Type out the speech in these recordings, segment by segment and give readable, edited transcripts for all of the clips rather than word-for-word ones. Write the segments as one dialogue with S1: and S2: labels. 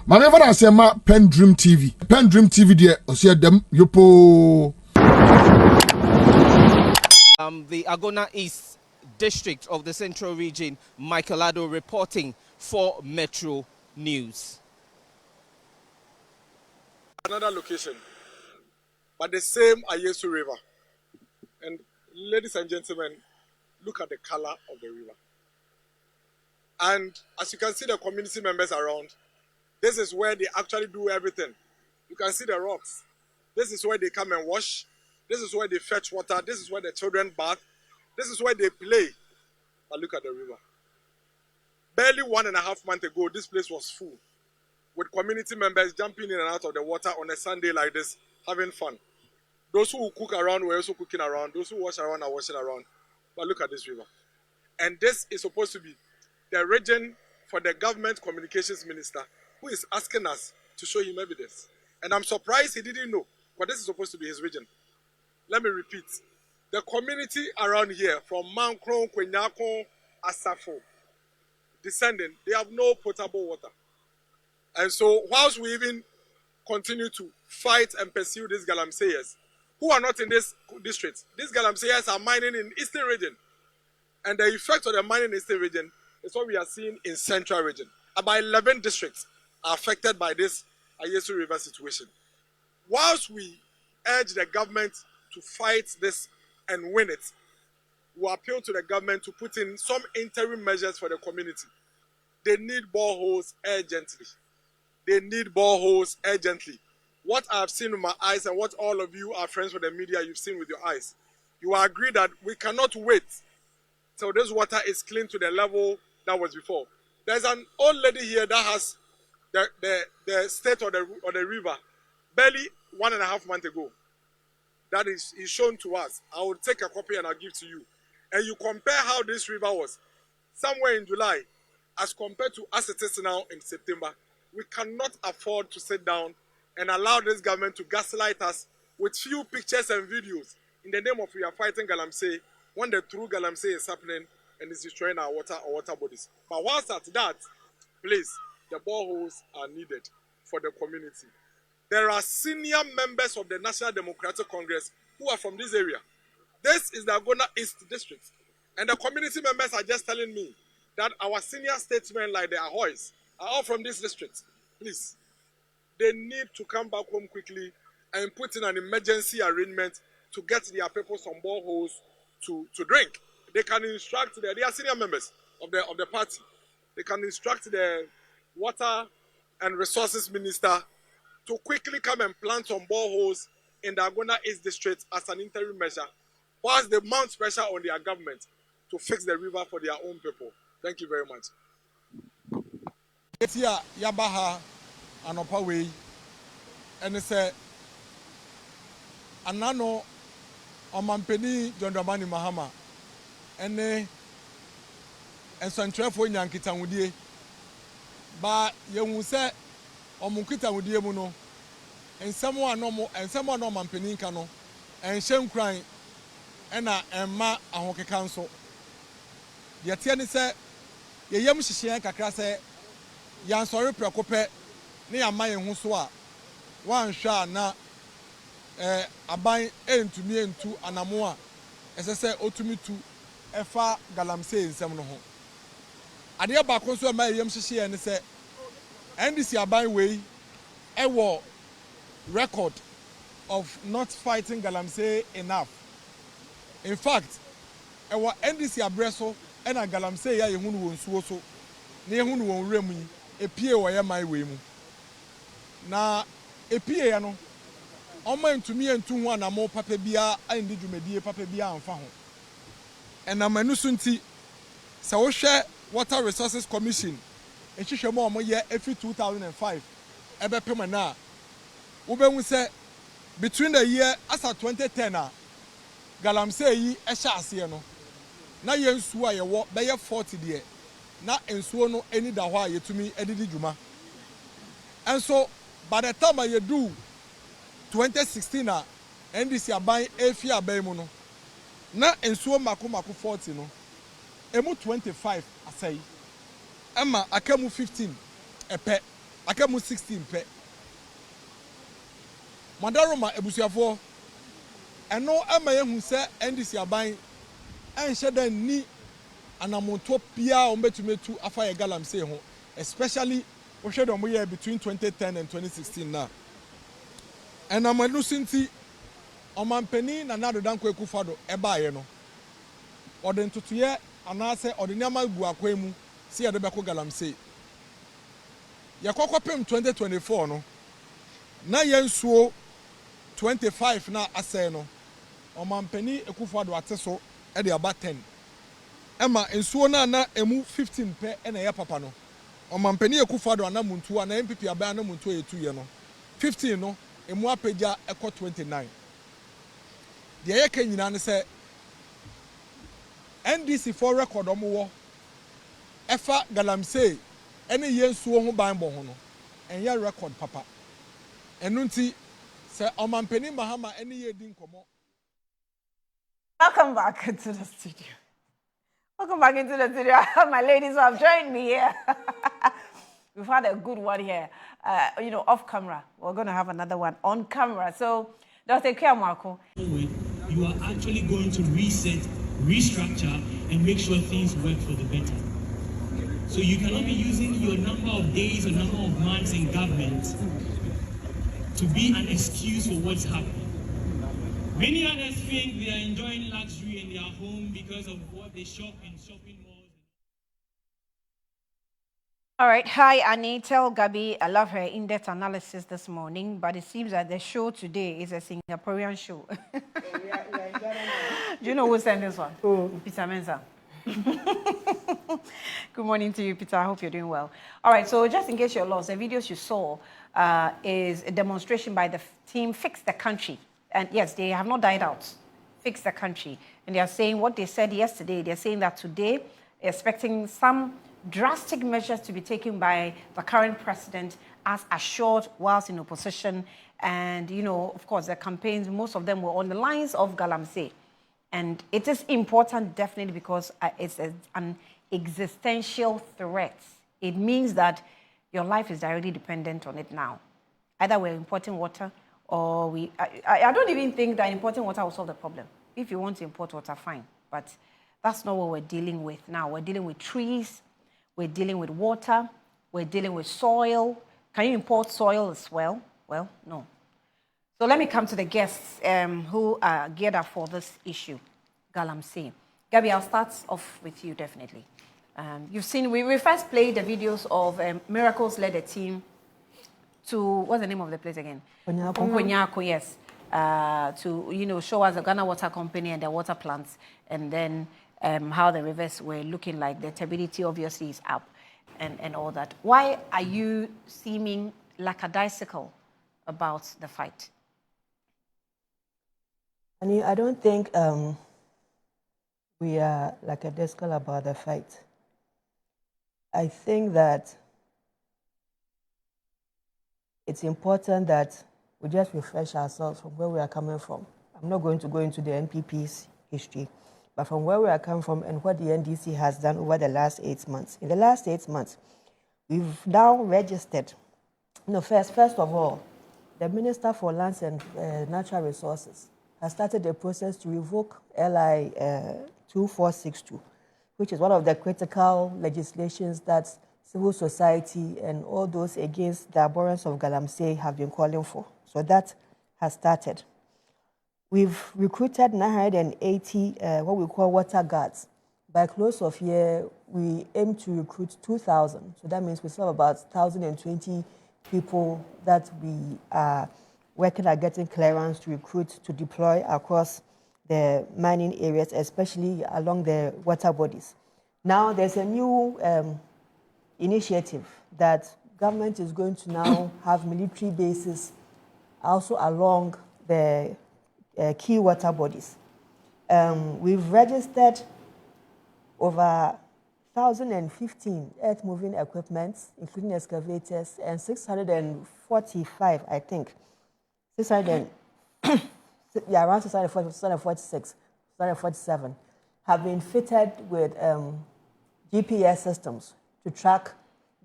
S1: Maneva na sema PENDREAM TV. PENDREAM TV there osia dem yopo.
S2: The Agona East District of the Central Region, Michael Ado reporting for Metro News.
S3: Another location, but the same Ayesu River. And ladies and gentlemen, look at the color of the river. And as you can see the community members around, this is where they actually do everything. You can see the rocks. This is where they come and wash. This is where they fetch water. This is where the children bath. This is where they play. But look at the river. Barely 1.5 months ago, this place was full, with community members jumping in and out of the water on a Sunday like this, having fun. Those who cook around were also cooking around. Those who wash around are washing around. But look at this river. And this is supposed to be the region for the government communications minister, who is asking us to show him evidence. And I'm surprised he didn't know, but this is supposed to be his region. Let me repeat. The community around here, from Mankron, Kwenyako, Asafo, descending, they have no potable water. And so, whilst we even continue to fight and pursue these galamseyers, who are not in this district, these galamseyers are mining in Eastern region. And the effect of the mining in Eastern region is what we are seeing in Central region. About 11 districts are affected by this Ayesu River situation. Whilst we urge the government to fight this and win it, we appeal to the government to put in some interim measures for the community. They need boreholes urgently. They need boreholes urgently. What I have seen with my eyes and what all of you are friends with the media, you've seen with your eyes, you agree that we cannot wait till this water is clean to the level that was before. There's an old lady here that has the state of the river barely 1.5 months ago. That is shown to us. I will take a copy and I'll give to you. And you compare how this river was somewhere in July as compared to as it is now in September. We cannot afford to sit down and allow this government to gaslight us with few pictures and videos in the name of we are fighting galamsey, when the true galamsey is happening and is destroying our water bodies. But whilst at that, please, the boreholes are needed for the community. There are senior members of the National Democratic Congress who are from this area. This is the Agona East District. And the community members are just telling me that our senior statesmen like the Ahoys are all from this district. Please, they need to come back home quickly and put in an emergency arrangement to get their people some boreholes to drink. They can instruct, they are senior members of the party. They can instruct the water and resources minister to quickly come and plant some boreholes in the Agona East District as an interim measure, whilst they mount pressure on their government to fix the river for their own people. Thank you very much.
S4: Here, Yabaha and Opaway, and it's a Anano Omampeni John Dramani Mahama, and Santrefo Yankita Woodie. But you say, Omukita Woodie Muno, and someone no Mampeni Cano, and Shem crying, and Ma Ahoke Council. The Tiani said, Yam Shishian Kakase, Yan sorry Procope, near my Huswa, one shah na Abai to me and two Anamoa, as I say, to me to Efa Galamsey in Semono. Adia Baconso, my Yam Shishi and say, and this Abai way, a war record of not fighting Galamsey enough. In fact, our NDC Abreso and a galamsey ya yehunu won suo so na yehunu won remu epie wo ya mai we mu na epie ya no oman ntumi entu ho anamo papa bia andi dwumadie papa bia anfa ho enamanu sunti se wo hwe Water Resources Commission ehwehwe mo ye efi 2005 ebepem na wo be hu se between the year asa 2010 a galamsey yi ehya ase no na yensuo a yewo be ye 40 de na ensuo no eni da ho a yetumi edidi dwuma. And so by the time I do 2016 a NDC aban efi aban mu no na ensuo mako 40 no emu 25 asai ema akamu 15 epe aka mu 16 pe Madaroma ebusuafo eno ama yehu se NDC aban enhye dan ni anamonto pia ombetumetu afa ye galamsey ho especially ohwe do mo ye between 2010 and 2016 na enamanu sinti omampani na nado danko ekufado eba ye no ode ntutuye anase ode nyama gu akwan mu si ye de beko galamsey yakokopem 2024 no na yensuo 25 na asay no omampani ekufado ateso e de aba 10 ema ensuo na emu 15 pe e na ye papa no omampani ekufado na muntu na NPP aba na muntu etu ye no 15 no emu apagya ekọ 29 de ye ka nyina ne se NDC for record omo efa galamsey ene yensuo ho ban bo ho no enye record papa enunti se omampani mahama ene ye din komo.
S5: Welcome back to the studio. Welcome back into the studio. My ladies who have joined me here. We've had a good one here. Off camera. We're going to have another one on camera. So, Dr. Amoako.
S6: You are actually going to reset, restructure, and make sure things work for the better. So you cannot be using your number of days or number of months in government to be an excuse for what's happening. Many others think they are enjoying luxury in their home because of what they shop in shopping malls.
S5: All right. Hi, Annie. Tell Gabi I love her in-depth analysis this morning, but it seems that the show today is a Singaporean show. Do you know who sent this one? Peter Mensah. Good morning to you, Peter. I hope you're doing well. All right. So just in case you're lost, the videos you saw is a demonstration by the team Fix the Country. And yes, they have not died out. Fix the Country. And they are saying what they said yesterday. They're saying that today, they're expecting some drastic measures to be taken by the current president as assured whilst in opposition. And, of course, the campaigns, most of them were on the lines of galamsey. And it is important, definitely, because it's an existential threat. It means that your life is directly dependent on it now. Either we're importing water, or I don't even think that importing water will solve the problem. If you want to import water, fine. But that's not what we're dealing with now. We're dealing with trees. We're dealing with water. We're dealing with soil. Can you import soil as well? Well, no. So let me come to the guests who are geared up for this issue, galamsey. Gabi, I'll start off with you, definitely. You've seen, we first played the videos of Miracles led a team to, what's the name of the place again? Konyako, yes. To, show us the Ghana Water Company and their water plants, and then how the rivers were looking like. The turbidity obviously is up and all that. Why are you seeming lackadaisical about the fight?
S7: I don't think we are lackadaisical about the fight. I think that it's important that we just refresh ourselves from where we are coming from. I'm not going to go into the NPP's history, but from where we are coming from and what the NDC has done over the last 8 months. In the last 8 months, we've now registered, first of all, the Minister for Lands and Natural Resources has started the process to revoke LI 2462, which is one of the critical legislations that civil society and all those against the abhorrence of galamsey have been calling for. So that has started. We've recruited 980 what we call water guards. By close of year, we aim to recruit 2,000. So that means we still have about 1,020 people that we are working at getting clearance to recruit to deploy across the mining areas, especially along the water bodies. Now there's a new initiative that government is going to now have military bases also along the key water bodies. We've registered over 1,015 earth-moving equipments, including excavators, and 645, I think, 600, yeah, around 646, 647, have been fitted with GPS systems to track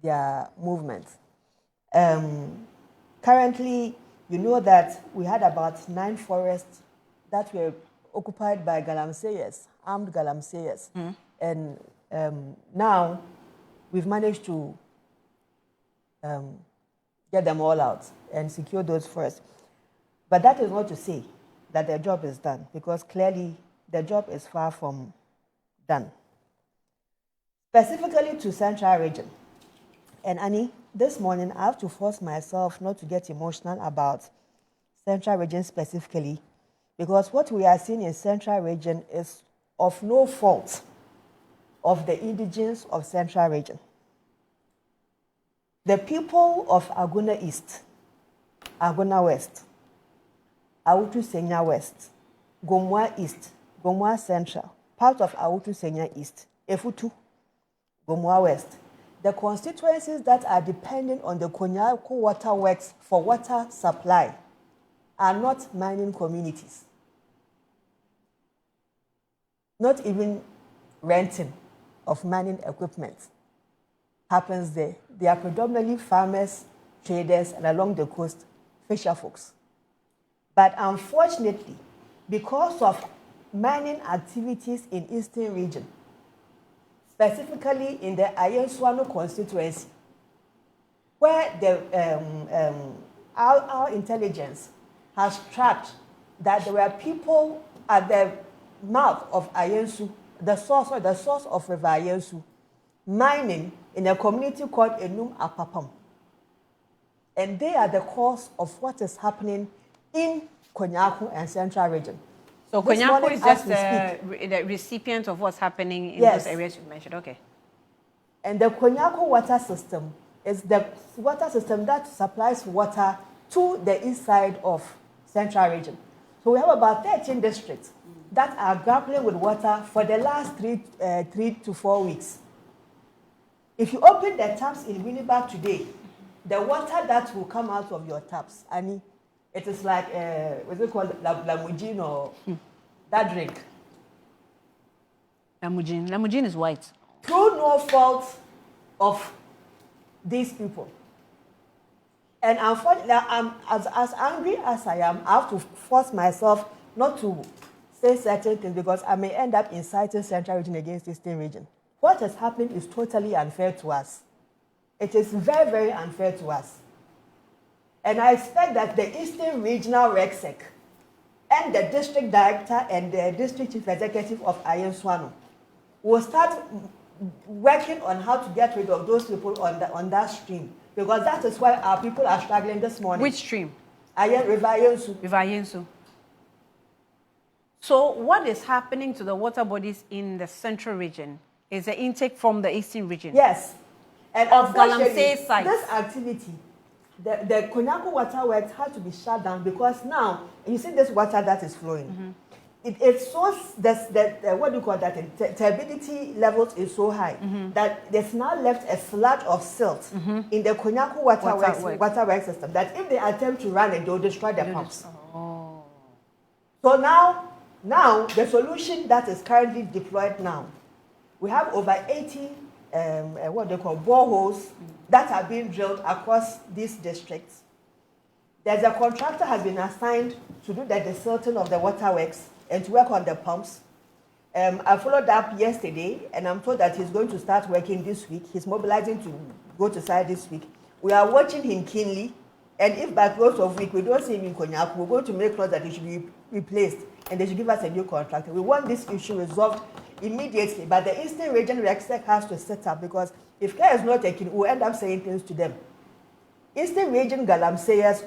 S7: their movements. Currently, you know that we had about 9 forests that were occupied by galamseyers, armed galamseyers. And now we've managed to get them all out and secure those forests. But that is not to say that their job is done, because clearly the job is far from done. Specifically to Central Region. And Annie, this morning I have to force myself not to get emotional about Central Region specifically, because what we are seeing in Central Region is of no fault of the indigenes of Central Region. The people of Aguna East, Aguna West, Awutu Senya West, Gomwa East, Gomwa Central, part of Awutu Senya East, Efutu, Gomwa West, the constituencies that are dependent on the Konyaku Water Works for water supply are not mining communities. Not even renting of mining equipment happens there. They are predominantly farmers, traders, and along the coast, fisher folks. But unfortunately, because of mining activities in Eastern Region, specifically in the Ayenswano constituency, where our intelligence has tracked that there were people at the mouth of Ayensu, the source of River Ayensu, mining in a community called Enum Apapam. And they are the cause of what is happening in Konyaku and Central Region.
S5: So Konyaku is just the recipient of what's happening in those areas you mentioned. Okay.
S7: And the Konyaku water system is the water system that supplies water to the east side of Central Region. So we have about 13 districts that are grappling with water for the last 3 to 4 weeks. If you open the taps in Winnipeg today, the water that will come out of your taps, Annie, it is like, what's it called, lamujin or that drink.
S5: Lamujin. Lamujin is white.
S7: Through no fault of these people. And unfortunately, I'm as angry as I am, I have to force myself not to say certain things because I may end up inciting Central Region against Eastern Region. What is happening is totally unfair to us. It is very, very unfair to us. And I expect that the Eastern Regional RECSEC and the district director and the district chief executive of Ayenswano will start working on how to get rid of those people on that stream. Because that is why our people are struggling this morning.
S5: Which stream?
S7: River Ayensu.
S5: River Ayensu. So what is happening to the water bodies in the Central Region is the intake from the Eastern Region?
S7: Yes. And
S5: of galamsey sites.
S7: This activity, the Konyaku Water Works had to be shut down because now, you see this water that is flowing. It's so, what do you call that? Turbidity levels is so high that there's now left a sludge of silt in the Konyaku Water Works system that if they attempt to run it, they'll destroy the pumps.
S5: Oh.
S7: So now, the solution that is currently deployed now, we have over 80 what they call boreholes that are being drilled across these districts. There's a contractor has been assigned to do the desilting of the waterworks and to work on the pumps. I followed up yesterday, and I'm told that he's going to start working this week. He's mobilizing to go to site this week. We are watching him keenly, and if by close of week we don't see him in Konyaku, we're going to make sure that he should be replaced, and they should give us a new contractor. We want this issue resolved immediately, but the Eastern Region RECSEC has to set up because if care is not taken, we'll end up saying things to them. Eastern Region galamseyers,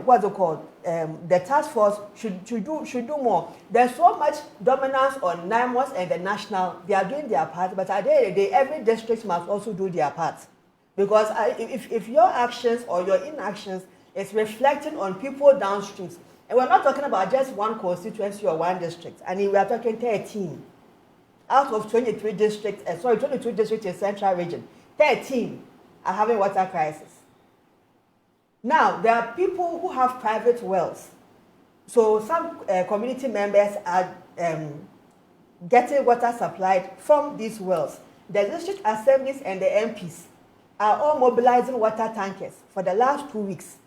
S7: what's it called? The task force should do more. There's so much dominance on NIMOS and the national. They are doing their part, but at the end of the day, every district must also do their part. Because if your actions or your inactions is reflecting on people downstreams, and we're not talking about just one constituency or one district, and we are talking 13. Out of 23 districts, 22 districts in Central Region, 13 are having water crisis. Now, there are people who have private wells. So some community members are getting water supplied from these wells. The district assemblies and the MPs are all mobilizing water tankers for the last 2 weeks.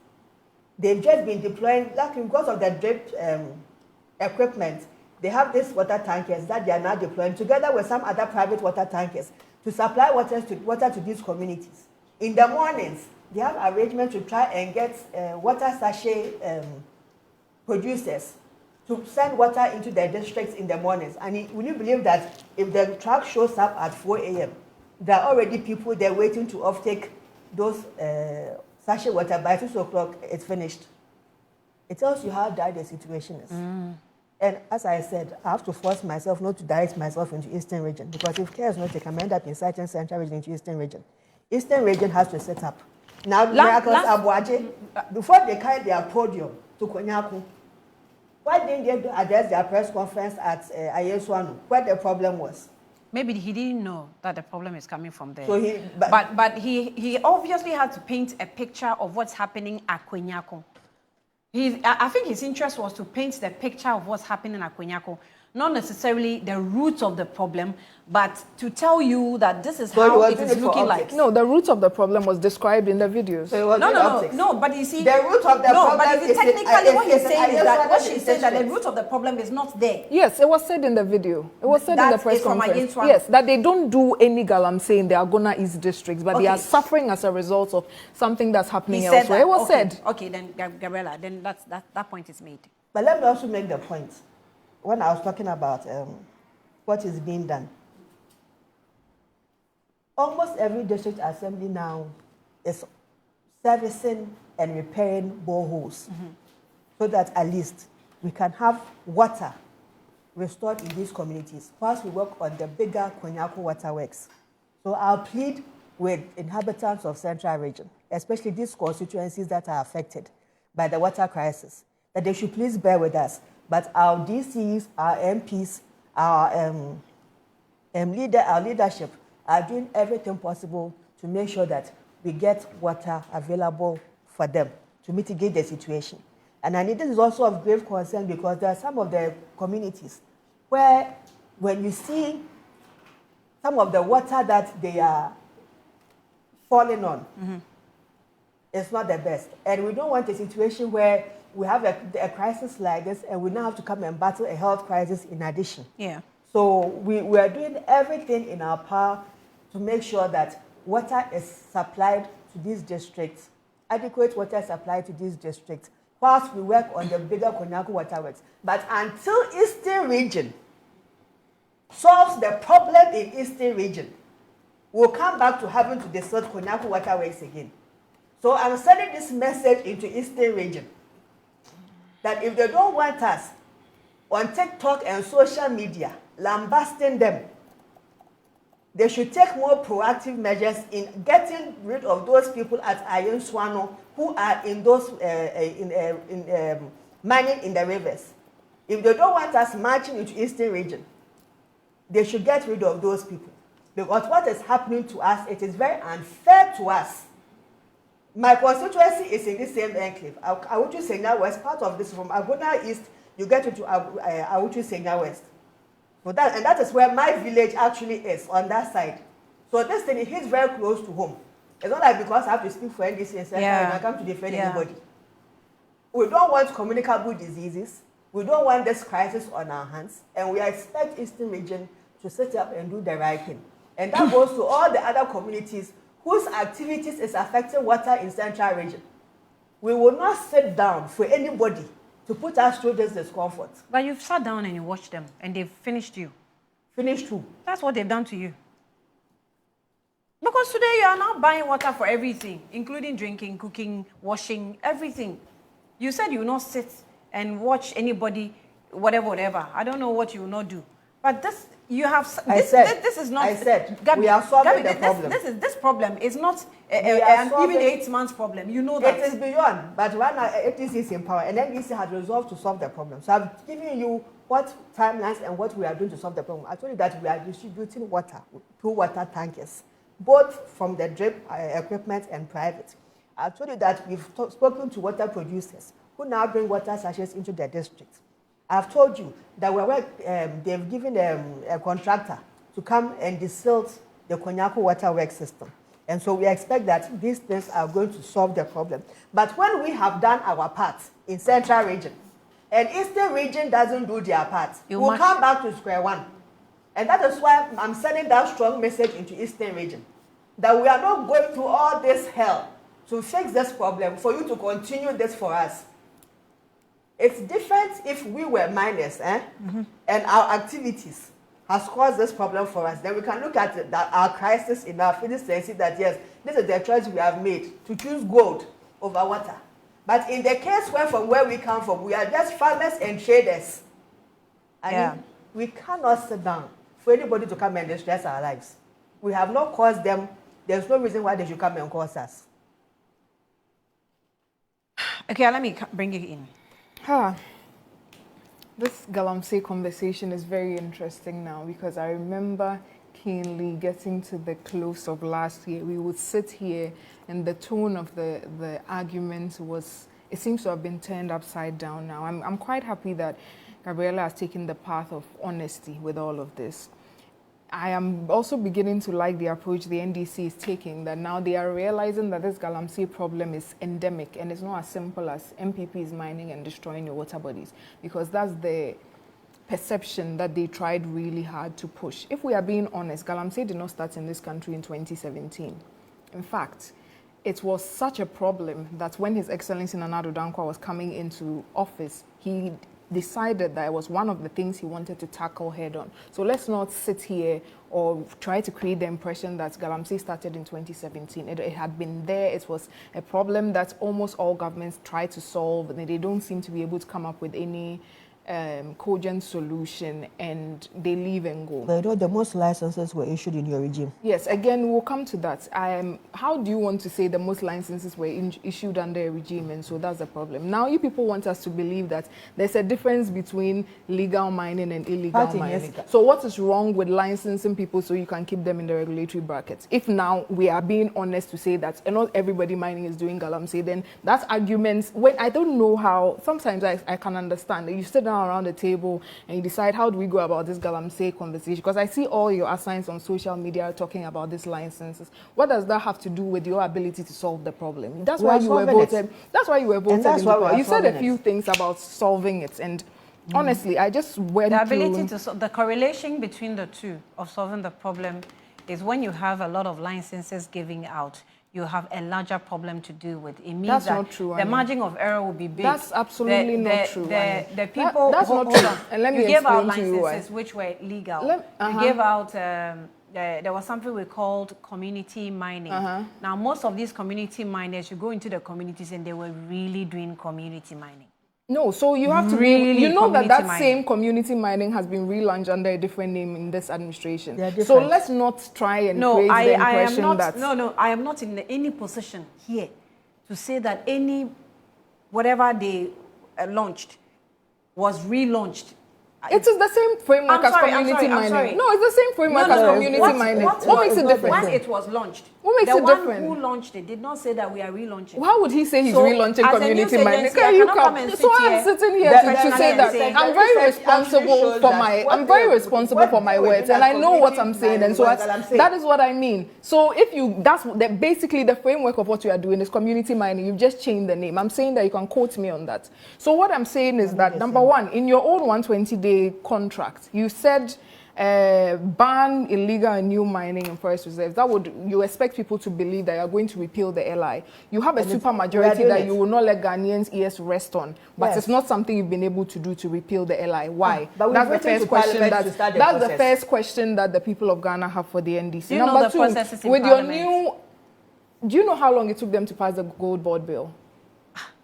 S7: They've just been deploying, like because of the drip equipment, they have these water tankers that they are now deploying together with some other private water tankers to supply water to these communities. In the mornings, they have arrangement to try and get water sachet producers to send water into their districts in the mornings. And will you believe that if the truck shows up at 4 a.m., there are already people there waiting to offtake those sachet water by 6 o'clock, it's finished. It tells you how dire the situation is. And as I said, I have to force myself not to direct myself into Eastern region, because if care is not taken, I end up inciting Central region into Eastern region. Eastern region has to set up. Now, Miracles Abuaje, before they carry their podium to Konyaku, why didn't they address their press conference at Ayeswanu, where the problem was?
S5: Maybe he didn't know that the problem is coming from there.
S7: So
S5: but he obviously had to paint a picture of what's happening at Kwenyako. I think his interest was to paint the picture of what's happening at Kwenyako, not necessarily the roots of the problem, but to tell you that this is how it is looking like.
S8: No, the root of the problem was described in the videos.
S7: So
S5: no, but you see,
S7: the root of the problem
S5: but
S7: is
S5: technically what he's saying is that what she's saying that the root of the problem is not there.
S8: Yes, it was said in the video. It was said in the press conference. Yes, that they don't do any galamsey in the Agona East districts, but they are suffering as a result of something that's happening elsewhere. It was said.
S5: Okay, then Gabriella, then that point is made.
S7: But let me also make the point. When I was talking about what is being done, almost every district assembly now is servicing and repairing boreholes, so that at least we can have water restored in these communities whilst we work on the bigger Kwenyako waterworks. So I'll plead with inhabitants of Central Region, especially these constituencies that are affected by the water crisis, that they should please bear with us. But our DCs, our MPs, our leadership are doing everything possible to make sure that we get water available for them to mitigate the situation. And I think this is also of grave concern, because there are some of the communities where when you see some of the water that they are falling on, it's not the best. And we don't want a situation where we have a crisis like this and we now have to come and battle a health crisis in addition.
S5: Yeah.
S7: So we are doing everything in our power to make sure that water is supplied to these districts, adequate water supplied to these districts, whilst we work on the bigger Kwenyako waterworks. But until Eastern region solves the problem in Eastern region, we'll come back to having to desert Kwenyako waterworks again. So I'm sending this message into Eastern region, that if they don't want us on TikTok and social media lambasting them, they should take more proactive measures in getting rid of those people at Ayenswano who are in those mining in the rivers. If they don't want us marching into Eastern region, they should get rid of those people. Because what is happening to us, it is very unfair to us. My constituency is in the same enclave. Awutu Senya West, part of this, from Agona East, you get into Awutu Senya West. So that is where my village actually is, on that side. So this thing hits very close to home. It's not like because I have to speak for NDC and say I come to defend anybody. We don't want communicable diseases. We don't want this crisis on our hands. And we expect Eastern region to sit up and do the right thing. And that goes to all the other communities whose activities is affecting water in Central region. We will not sit down for anybody to put us through this discomfort.
S5: But you've sat down and you watched them, and they've finished you.
S7: Finished who?
S5: That's what they've done to you. Because today you are now buying water for everything, including drinking, cooking, washing, everything. You said you will not sit and watch anybody, whatever. I don't know what you will not do. But this, you have. This is not.
S7: I said,
S5: Gabi,
S7: we are solving the problem.
S5: This problem is not even 8 months problem. You know that.
S7: It is beyond. But right now, ATC is in power, and NDC has resolved to solve the problem. So I've given you what timelines and what we are doing to solve the problem. I told you that we are distributing water, 2 water tankers, both from the drip equipment and private. I told you that we've spoken to water producers who now bring water sachets into their districts. I've told you that they've given a contractor to come and desilt the Kwenyako waterworks system. And so we expect that these things are going to solve the problem. But when we have done our part in Central Region, and Eastern Region doesn't do their part, we'll come back to square one. And that is why I'm sending that strong message into Eastern Region, that we are not going through all this hell to fix this problem for you to continue this for us. It's different if we were minors, and our activities has caused this problem for us. Then we can look at our crisis in our fields and see that, yes, this is the choice we have made to choose gold over water. But in the case where from where we come from, we are just farmers and traders. And we cannot sit down for anybody to come and distress our lives. We have not caused them. There's no reason why they should come and cause us.
S5: Okay, let me bring you in.
S8: This galamsey conversation is very interesting now because I remember keenly getting to the close of last year. We would sit here and the tone of the argument was, it seems to have been turned upside down now. I'm quite happy that Gabriella has taken the path of honesty with all of this. I am also beginning to like the approach the NDC is taking, that now they are realizing that this galamsey problem is endemic and it's not as simple as NPP is mining and destroying your water bodies, because that's the perception that they tried really hard to push. If we are being honest, galamsey did not start in this country in 2017. In fact, it was such a problem that when His Excellency Nana Addo Dankwa was coming into office, he decided that it was one of the things he wanted to tackle head on. So let's not sit here or try to create the impression that galamsey started in 2017. It had been there. It was a problem that almost all governments try to solve, and they don't seem to be able to come up with any cogent solution, and they leave and go.
S7: But you know, the most licenses were issued in your regime.
S8: Yes, again, we'll come to that. How do you want to say the most licenses were issued under a regime, and so that's the problem? Now you people want us to believe that there's a difference between legal mining and illegal mining. So what is wrong with licensing people so you can keep them in the regulatory brackets? If now we are being honest to say that not everybody mining is doing galamsey, then that's arguments. When I don't know how, sometimes I can understand that you sit down around the table and you decide, how do we go about this galamsey conversation? Because I see all your assigns on social media talking about these licenses. What does that have to do with your ability to solve the problem? That's why you were voted. That's why you were voted. You said a few things about solving it, and honestly, I just went
S5: the ability to solve the correlation between the two of solving the problem is when you have a lot of licenses giving out, you have a larger problem to deal with. It means
S8: that's
S5: that
S8: not true,
S5: the margin of error will be big.
S8: That's absolutely not true.
S5: The people
S8: that's not true. And let me
S5: you gave out
S8: explain to you
S5: licenses which were legal. You gave out, there was something we called community mining. Now, most of these community miners, you go into the communities and they were really doing community mining.
S8: No, so you have to really, you know that same community mining has been relaunched under a different name in this administration. So let's not try and create the impression that...
S5: No, I am not in any position here to say that whatever they launched was relaunched.
S8: It is the same framework as community mining. No, it's the same framework as community mining. What makes it different?
S5: Once it was launched,
S8: what makes it different?
S5: The one who launched it did not say that we are relaunching.
S8: How would he say he's relaunching community mining? Can you come? So I'm sitting here to say that I'm very responsible for my words, and I know what I'm saying, and so that is what I mean. So if you, that's basically the framework of what you are doing is community mining. You've just changed the name. I'm saying that you can quote me on that. So what I'm saying is that number one, in your own 120-day contract, you said ban illegal and new mining in forest reserves. That would, you expect people to believe that you are going to repeal the LI. You have a super majority that you will not let Ghanaians' ears rest on, but it's not something you've been able to do to repeal the LI. Why? That's the first question. That's the first question that the people of Ghana have for the NDC.
S5: Do you know the processes in
S8: with your new, do you know how long it took them to pass the gold board bill?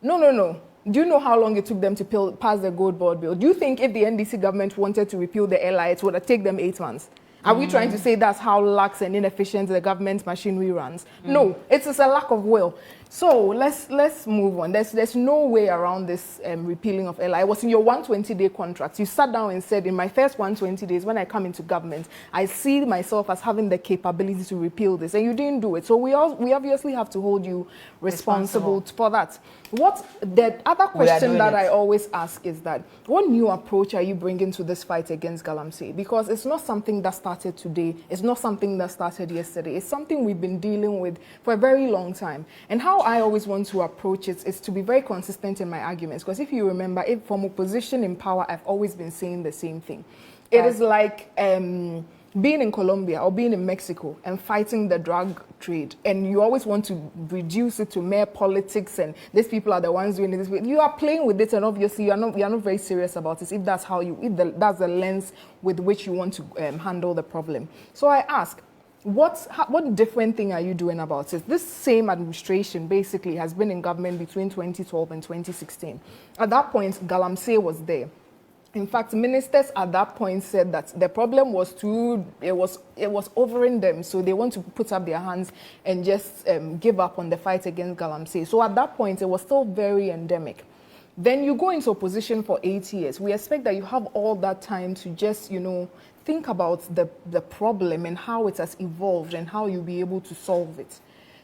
S8: No. Do you know how long it took them to pass the gold board bill? Do you think if the NDC government wanted to repeal the LI, it would have taken them 8 months? Are we trying to say that's how lax and inefficient the government machinery runs? No, it is a lack of will. So let's move on. There's no way around this repealing of LI. I was in your 120-day contract. You sat down and said, in my first 120 days, when I come into government, I see myself as having the capability to repeal this, and you didn't do it. So we obviously have to hold you responsible for that. What the other question that I always ask is that, what new approach are you bringing to this fight against galamsey? Because it's not something that started today. It's not something that started yesterday. It's something we've been dealing with for a very long time. And how I always want to approach it is to be very consistent in my arguments. Because if you remember, from opposition in power, I've always been saying the same thing. It is like being in Colombia or being in Mexico and fighting the drug trade, and you always want to reduce it to mere politics, and these people are the ones doing this. You are playing with it, and obviously you are not very serious about it. If that's that's the lens with which you want to handle the problem. So I ask, what different thing are you doing about it? This same administration basically has been in government between 2012 and 2016. At that point, galamsey was there. In fact, ministers at that point said that the problem was it was overing them, so they want to put up their hands and just give up on the fight against galamsey. So at that point, it was still very endemic. Then you go into opposition for 8 years. We expect that you have all that time to just, think about the problem and how it has evolved and how you'll be able to solve it.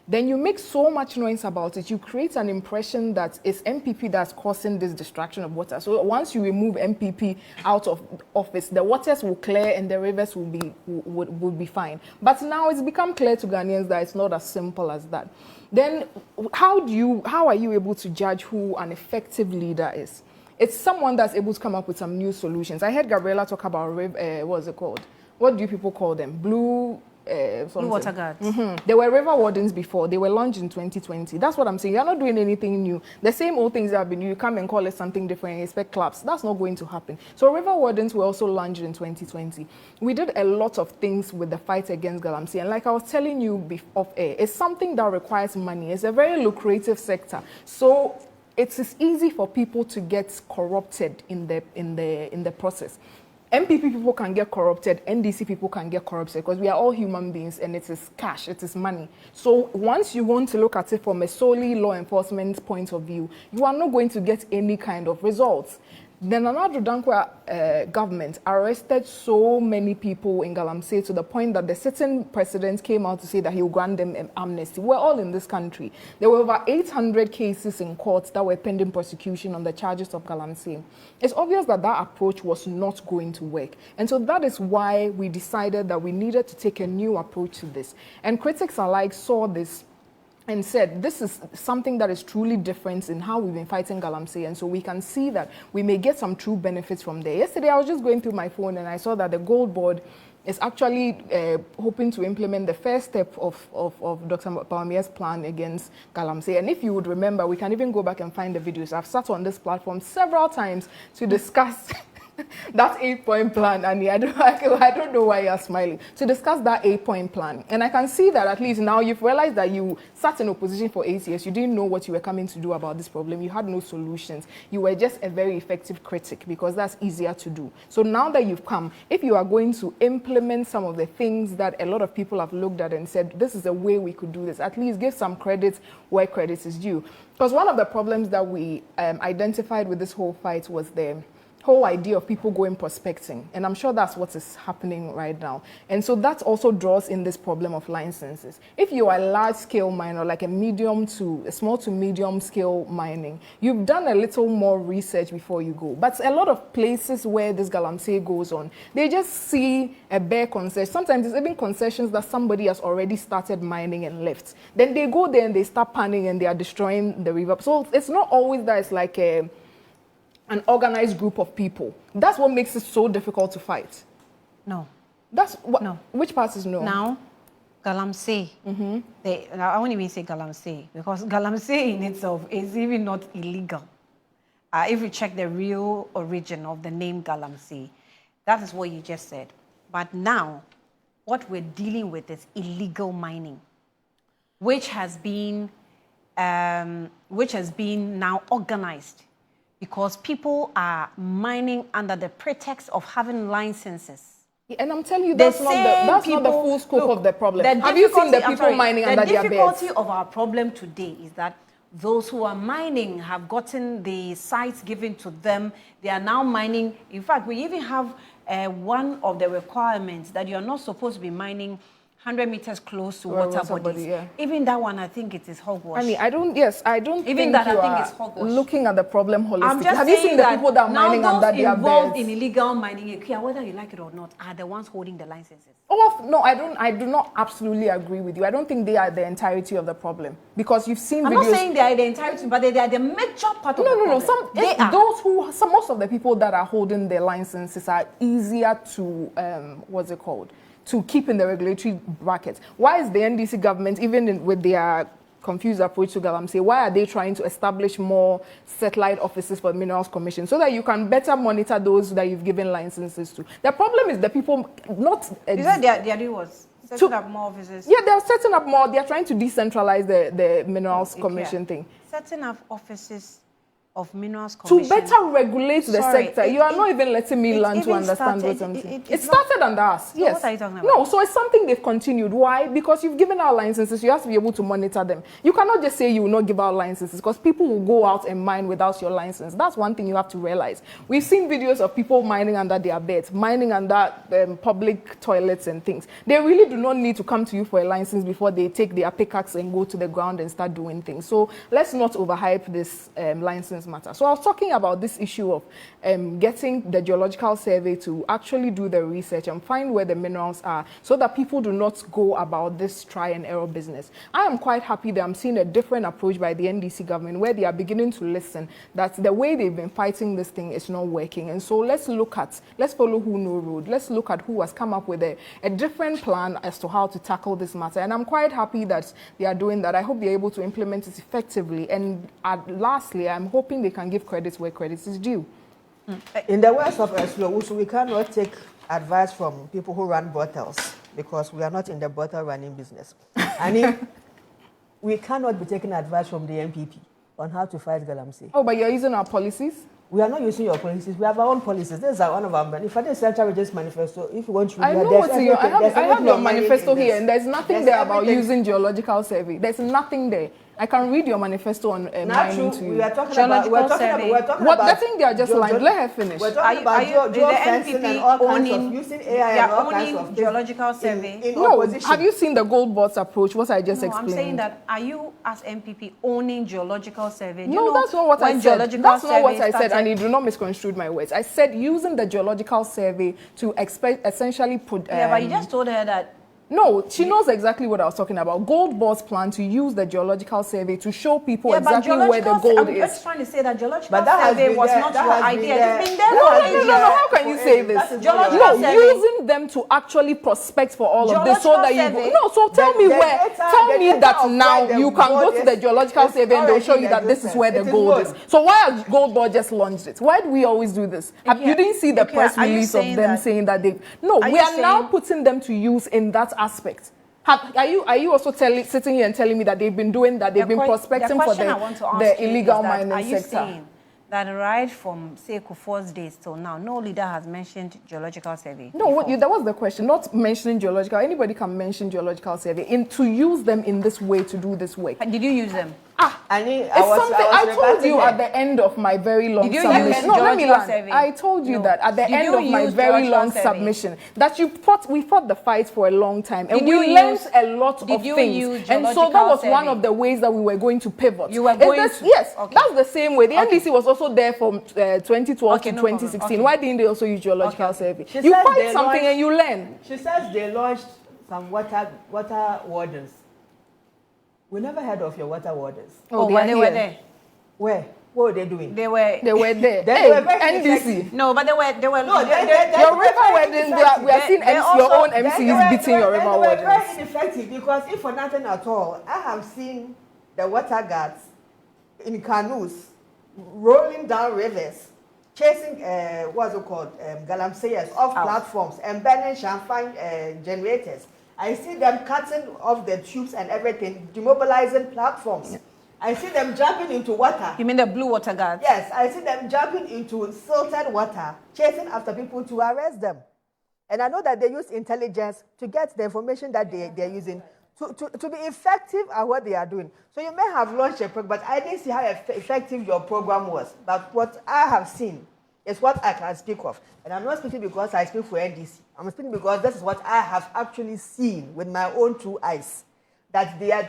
S8: Then you make so much noise about it, you create an impression that it's NPP that's causing this distraction of water. So once you remove NPP out of office, the waters will clear and the rivers will be fine. But now it's become clear to Ghanaians that it's not as simple as that. Then how are you able to judge who an effective leader is? It's someone that's able to come up with some new solutions. I heard Gabriella talk about, what's it called? What do people call them? Blue water guards. There were river wardens before. They were launched in 2020. That's what I'm saying. You're not doing anything new. The same old things that have been new. You come and call it something different and expect claps. That's not going to happen. So river wardens were also launched in 2020. We did a lot of things with the fight against galamsey. And like I was telling you off air, it's something that requires money. It's a very lucrative sector. So it is easy for people to get corrupted in the process. NPP people can get corrupted, NDC people can get corrupted, because we are all human beings and it is cash, it is money. So once you want to look at it from a solely law enforcement point of view, you are not going to get any kind of results. The Nana Addo Dankwa government arrested so many people in galamsey to the point that the sitting president came out to say that he will grant them an amnesty. We're all in this country. There were over 800 cases in court that were pending prosecution on the charges of galamsey. It's obvious that that approach was not going to work. And so that is why we decided that we needed to take a new approach to this. And critics alike saw this and said, this is something that is truly different in how we've been fighting galamsey, and so we can see that we may get some true benefits from there. Yesterday, I was just going through my phone and I saw that the Gold Board is actually hoping to implement the first step of Dr. Bawumia's plan against galamsey. And if you would remember, we can even go back and find the videos. I've sat on this platform several times to discuss that 8-point plan, and I don't know why you're smiling, to discuss that 8-point plan. And I can see that at least now you've realized that you sat in opposition for 8 years. You didn't know what you were coming to do about this problem. You had no solutions. You were just a very effective critic, because that's easier to do. So now that you've come, if you are going to implement some of the things that a lot of people have looked at and said, this is a way we could do this, at least give some credit where credit is due. Because one of the problems that we identified with this whole fight was the whole idea of people going prospecting, and I'm sure that's what is happening right now. And so that also draws in this problem of licenses. If you are a large-scale miner, like a small to medium-scale mining, you've done a little more research before you go. But a lot of places where this galamsey goes on, they just see a bare concession. Sometimes it's even concessions that somebody has already started mining and left. Then they go there and they start panning and they are destroying the river. So it's not always that it's like an organized group of people. That's what makes it so difficult to fight.
S5: No.
S8: That's what.
S5: No.
S8: Which part is no?
S5: Now, galamsey. I won't even say galamsey, because galamsey in itself is even not illegal. If you check the real origin of the name galamsey, that is what you just said. But now, what we're dealing with is illegal mining, which has been now organized, because people are mining under the pretext of having licenses.
S8: And I'm telling you, that's not the full scope of the problem. Have you seen the people mining under their beds?
S5: The difficulty of our problem today is that those who are mining have gotten the sites given to them. They are now mining. In fact, we even have one of the requirements that you are not supposed to be mining 100 meters close to water bodies. Yeah. Even that one, I think it is hogwash.
S8: I mean, I don't even think that I think it's hogwash. Looking at the problem holistically. Have you seen the people that are mining under their beds?
S5: Involved in illegal mining, whether you like it or not, are the ones holding the licenses.
S8: Oh no, I do not absolutely agree with you. I don't think they are the entirety of the problem, because you've seen.
S5: I'm not saying they are the entirety, but they are the major part of the problem.
S8: No. Most of the people that are holding their licenses are easier to to keep in the regulatory brackets. Why is the NDC government, even with their confused approach to galamsey, why are they trying to establish more satellite offices for the Minerals Commission so that you can better monitor those that you've given licenses to? The problem is the people not...
S5: You said the idea was setting up more offices?
S8: Yeah, they're setting up more. They're trying to decentralize the Minerals Commission thing.
S5: Setting up offices of Minerals Commission.
S8: To better regulate the sector. You are not even letting me learn to understand what I'm saying. It started under us.
S5: So
S8: yes.
S5: What are you talking about?
S8: No, so it's something they've continued. Why? Because you've given out licenses, you have to be able to monitor them. You cannot just say you will not give out licenses, because people will go out and mine without your license. That's one thing you have to realize. We've seen videos of people mining under their beds, mining under public toilets and things. They really do not need to come to you for a license before they take their pickaxe and go to the ground and start doing things. So let's not overhype this license matter. So I was talking about this issue of getting the geological survey to actually do the research and find where the minerals are, so that people do not go about this try and error business. I am quite happy that I'm seeing a different approach by the NDC government, where they are beginning to listen that the way they've been fighting this thing is not working. And so let's follow who know road. Let's look at who has come up with a different plan as to how to tackle this matter. And I'm quite happy that they are doing that. I hope they're able to implement it effectively. And lastly, I'm hoping they can give credit where credit is due.
S7: In the words of Eslo, we cannot take advice from people who run brothels, because we are not in the brothel running business. And we cannot be taking advice from the NPP on how to fight galamsey.
S8: Oh, but you're using our policies?
S7: We are not using your policies. We have our own policies. This is one of our. If I did Central Region's manifesto, if you want to,
S8: I know what's in your. I have your manifesto here, and there's nothing there about using geological survey. There's nothing there. I can read your manifesto on mining to you.
S7: We are talking about
S8: the thing they are just lying. Let her finish.
S7: We're talking about geofencing and all kinds of using AI and all kinds of
S5: geological survey.
S8: No, have you seen the gold boards approach? What I just explained.
S5: I'm saying that, are you as MPP owning geological survey?
S8: No, that's not what I said. That's not what I said, and you do not misconstrue my words. I said using the geological survey to essentially put.
S5: Yeah, but you just told her that.
S8: No, she knows exactly what I was talking about. Gold Board's plan to use the geological survey to show people exactly where the gold is.
S5: I'm just trying to say that geological survey was not your idea. It's been there for ages.
S8: No, how can you say this? Using them to actually prospect for all of this so that you... No, so tell me where. Tell me that now you can go to the geological survey and they'll show you that this is where the gold is. So why has Gold Board just launched it? Why do we always do this? You didn't see the press release of them saying that they... No, we are now putting them to use in that aspect. Are you also sitting here and telling me that they've been doing that? They've been prospecting for the illegal mining sector. Are you saying
S5: that right from, say, Kufuor's days till now, no leader has mentioned geological survey?
S8: No, that was the question. Not mentioning geological. Anybody can mention geological survey. To use them in this way to do this work.
S5: Did you use them?
S8: I told you at the end of my very long submission. No, let me learn. I told you that at the end of my very long submission that we fought the fight for a long time, and we learned a lot of things. And so that was one of the ways that we were going to pivot.
S5: You were going to?
S8: Yes, that's the same way. The NDC was also there from 2012 to 2016. Why didn't they also use geological survey? You find something and you learn.
S7: She says they launched some water wardens. We never heard of your water wardens.
S5: Oh, when they were there.
S7: Where? What were they doing?
S5: They were
S8: there.
S7: They were very
S8: NDC.
S5: No, but they were.
S8: No, your river wardens. We are seeing your own MCs beating your river wardens.
S7: They were very ineffective, because if for nothing at all, I have seen the water guards in canoes rolling down rivers, chasing what's it called, galamseyers off platforms and burning champagne generators. I see them cutting off the tubes and everything, demobilizing platforms. Yeah. I see them jumping into water.
S5: You mean the blue water guards?
S7: Yes, I see them jumping into silted water, chasing after people to arrest them. And I know that they use intelligence to get the information that they're using to be effective at what they are doing. So you may have launched a program, but I didn't see how effective your program was. But what I have seen is what I can speak of. And I'm not speaking because I speak for NDC. I'm speaking because this is what I have actually seen with my own 2 eyes. That they are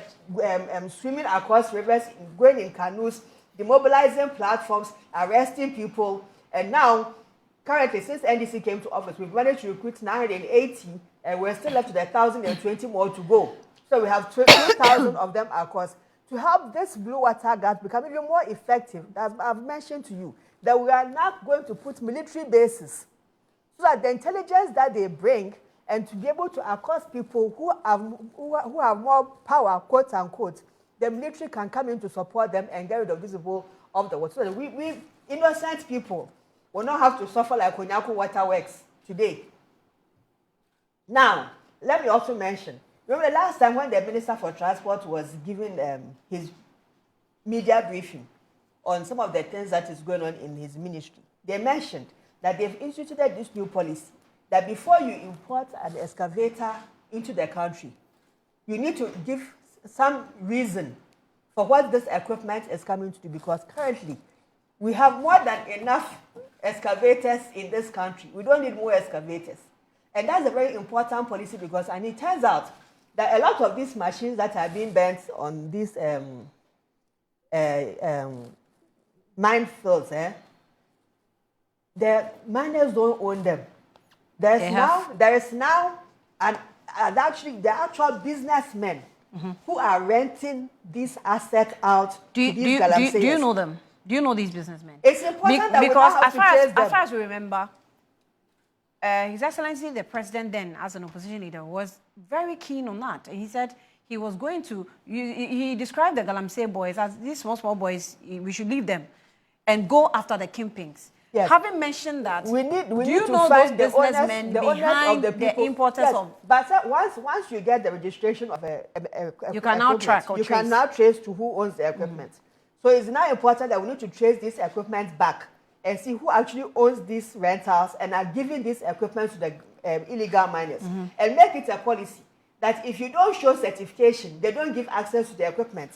S7: swimming across rivers, going in canoes, demobilizing platforms, arresting people. And now, currently, since NDC came to office, we've managed to recruit 980, and we're still left with 1,020 more to go. So we have 2,000 of them across. To help this blue water guard become even more effective, as I've mentioned to you, that we are not going to put military bases so that the intelligence that they bring and to be able to accost people who have more power, quote unquote, the military can come in to support them and get rid of these people off the water. So that we innocent people will not have to suffer like Onyaku Waterworks today. Now, let me also mention, remember the last time when the Minister for Transport was giving his media briefing on some of the things that is going on in his ministry, they mentioned that they've instituted this new policy that before you import an excavator into the country, you need to give some reason for what this equipment is coming to do, because currently we have more than enough excavators in this country. We don't need more excavators. And that's a very important policy, because, and it turns out that a lot of these machines that are being burnt on these minefields, the miners don't own them. There is now actually the actual businessmen who are renting these assets out to these galamseyers.
S5: Do you know them? Do you know these businessmen?
S7: It's important that
S5: because
S7: we don't have to chase them.
S5: as far as we remember, His Excellency the President then, as an opposition leader, was very keen on that. And he said he was going to. He described the galamsey boys as these small boys. We should leave them and go after the kingpins. Yes. Having mentioned that,
S7: we need
S5: to
S7: know
S5: find
S7: those
S5: businessmen behind the importers of.
S7: But once you get the registration of a
S5: you can now track or
S7: you can now trace to who owns the equipment. So it's now important that we need to trace this equipment back and see who actually owns these rentals and are giving this equipment to the illegal miners, and make it a policy that if you don't show certification, they don't give access to the equipment.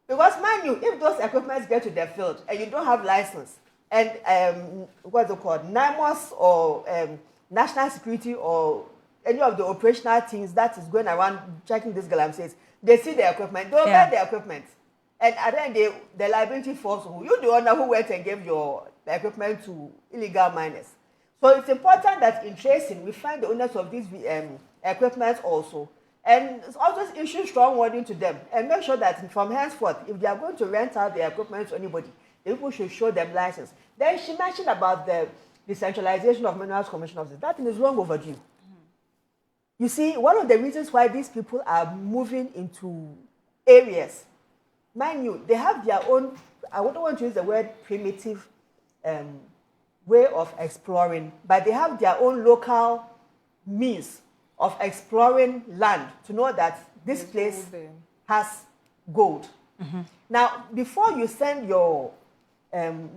S7: Because mind you, if those equipments get to the field and you don't have license, and what's it called, NIMOS or National Security or any of the operational teams that is going around checking these galamseys, they see the equipment, they'll get the equipment. And then the liability falls on you, the owner who went and gave your equipment to illegal miners. So it's important that in tracing, we find the owners of these equipment also, and also issue strong warning to them and make sure that from henceforth, if they are going to rent out the equipment to anybody, the people should show them license. Then she mentioned about the decentralization of Minerals Commission offices. That thing is long overdue. You see, one of the reasons why these people are moving into areas, mind you, they have their own, I don't want to use the word primitive way of exploring, but they have their own local means of exploring land to know that this place has gold. Now, before you send your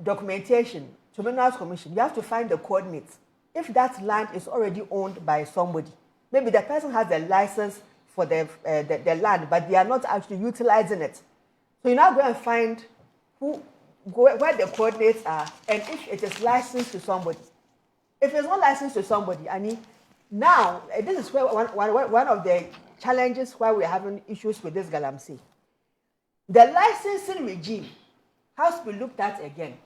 S7: documentation to Minerals Commission, you have to find the coordinates. If that land is already owned by somebody, maybe the person has a license for the land, but they are not actually utilizing it. So you now go and find where the coordinates are, and if it is licensed to somebody. If it's not licensed to somebody, now this is where one of the challenges why we're having issues with this galamsey. The licensing regime has to be looked at again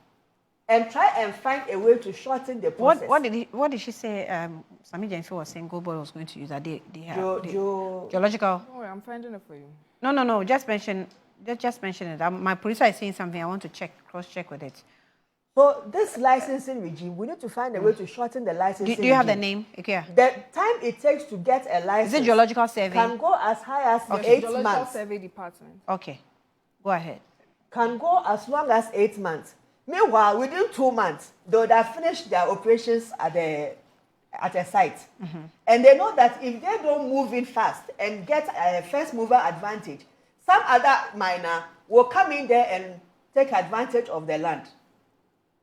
S7: and try and find a way to shorten the process.
S5: What did she say? Sami Jennifer was saying Goldboy was going to use that they have geological.
S8: Oh, I'm finding it for you.
S5: No. Just mention it. My producer is saying something. I want to cross-check with it.
S7: So this licensing regime, we need to find a way to shorten the licensing.
S5: Do you have the name, Ekua?
S7: The time it takes to get a license.
S5: Is it geological survey?
S7: Can go as high as 8 months.
S8: Geological survey department.
S5: Okay, go ahead.
S7: Can go as long as 8 months. Meanwhile, within 2 months, they would have finished their operations at a site. And they know that if they don't move in fast and get a first mover advantage, some other miner will come in there and take advantage of the land.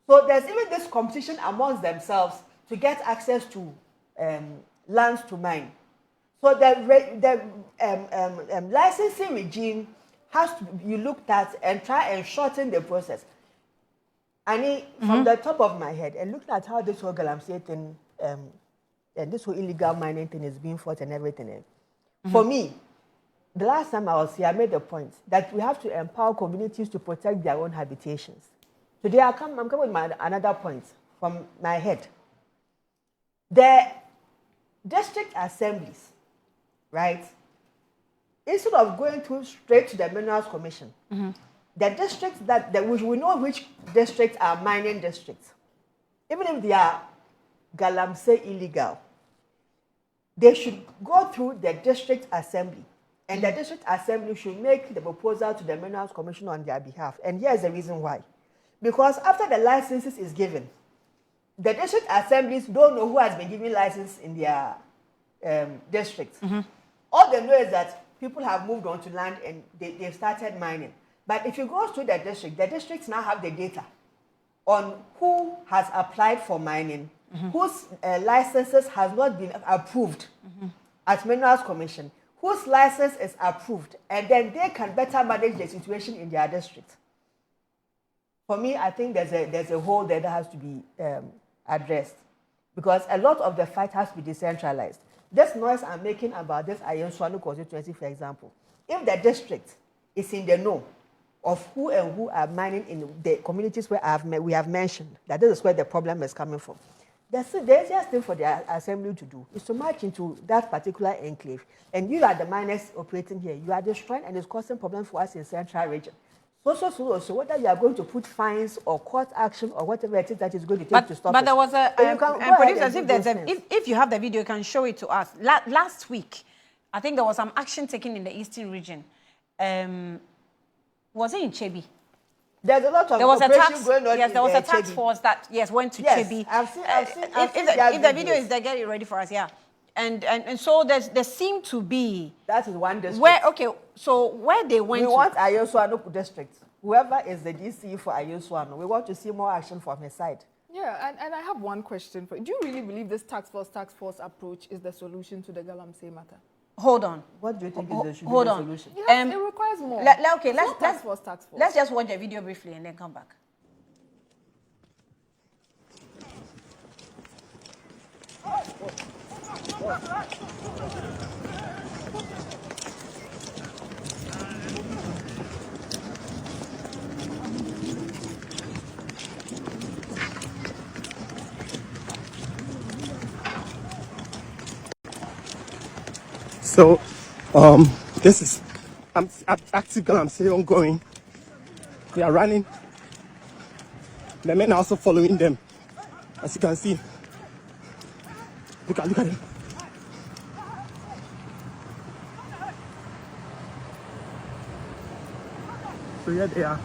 S7: So there's even this competition amongst themselves to get access to lands to mine. So the licensing regime has to be looked at and try and shorten the process. And from the top of my head, and looking at how this whole galamsey thing, and this whole illegal mining thing is being fought and everything. For me, the last time I was here, I made the point that we have to empower communities to protect their own habitations. Today, I'm coming with another point from my head. The district assemblies, right, instead of going straight to the Minerals Commission, the districts we know which districts are mining districts, even if they are galamsey illegal, they should go through the district assembly. And the district assembly should make the proposal to the Minerals Commission on their behalf. And here's the reason why. Because after the licenses is given, the district assemblies don't know who has been given license in their districts. All they know is that people have moved on to land and they've started mining. But if you go to the districts now have the data on who has applied for mining, whose licenses has not been approved at Minerals Commission, whose license is approved, and then they can better manage the situation in their district. For me, I think there's a hole there that has to be addressed, because a lot of the fight has to be decentralized. This noise I'm making about this Ayenswanu constituency, for example, if the district is in the know of who and who are mining in the communities where we have mentioned, that this is where the problem is coming from, the easiest thing for the assembly to do is to march into that particular enclave. And you are the miners operating here. You are destroying and it's causing problems for us in Central region. So whether you are going to put fines or court action or whatever it is that is going to take to stop it.
S5: But there was producers, if you have the video, you can show it to us. Last week, I think there was some action taken in the Eastern region. Was it in Chebi?
S7: There's a lot of operation going on.
S5: Yes, there was a task force that went to Chebi.
S7: I've seen
S5: if the video is there, get it ready for us. Yeah, and so there seemed to be
S7: that is one district.
S5: Where they went.
S7: We want Ayenswanu district. Whoever is the DC for Ayenswanu, we want to see more action from his side.
S8: Yeah, and I have one question for you. Do you really believe this task force approach is the solution to the galamsey matter?
S5: Hold on.
S7: What do you think is the solution?
S8: It requires more.
S5: Let's just watch the video briefly and then come back.
S9: So, this is active galamsey ongoing. They are running. The men are also following them, as you can see. Look at them. So here they are.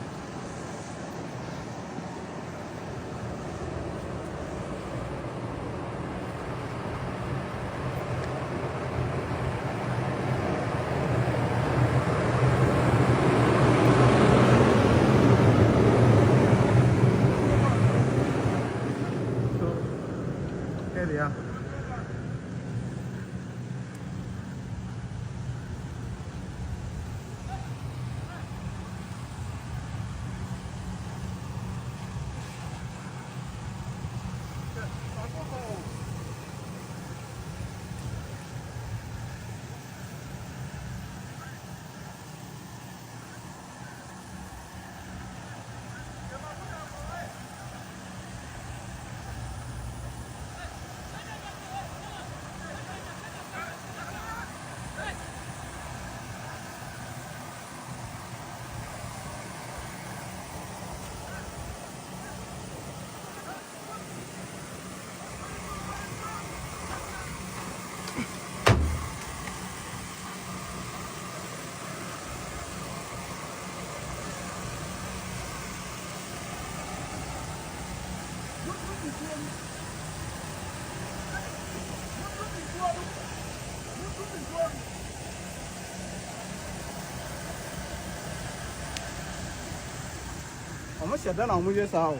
S9: Almost done on with yourself.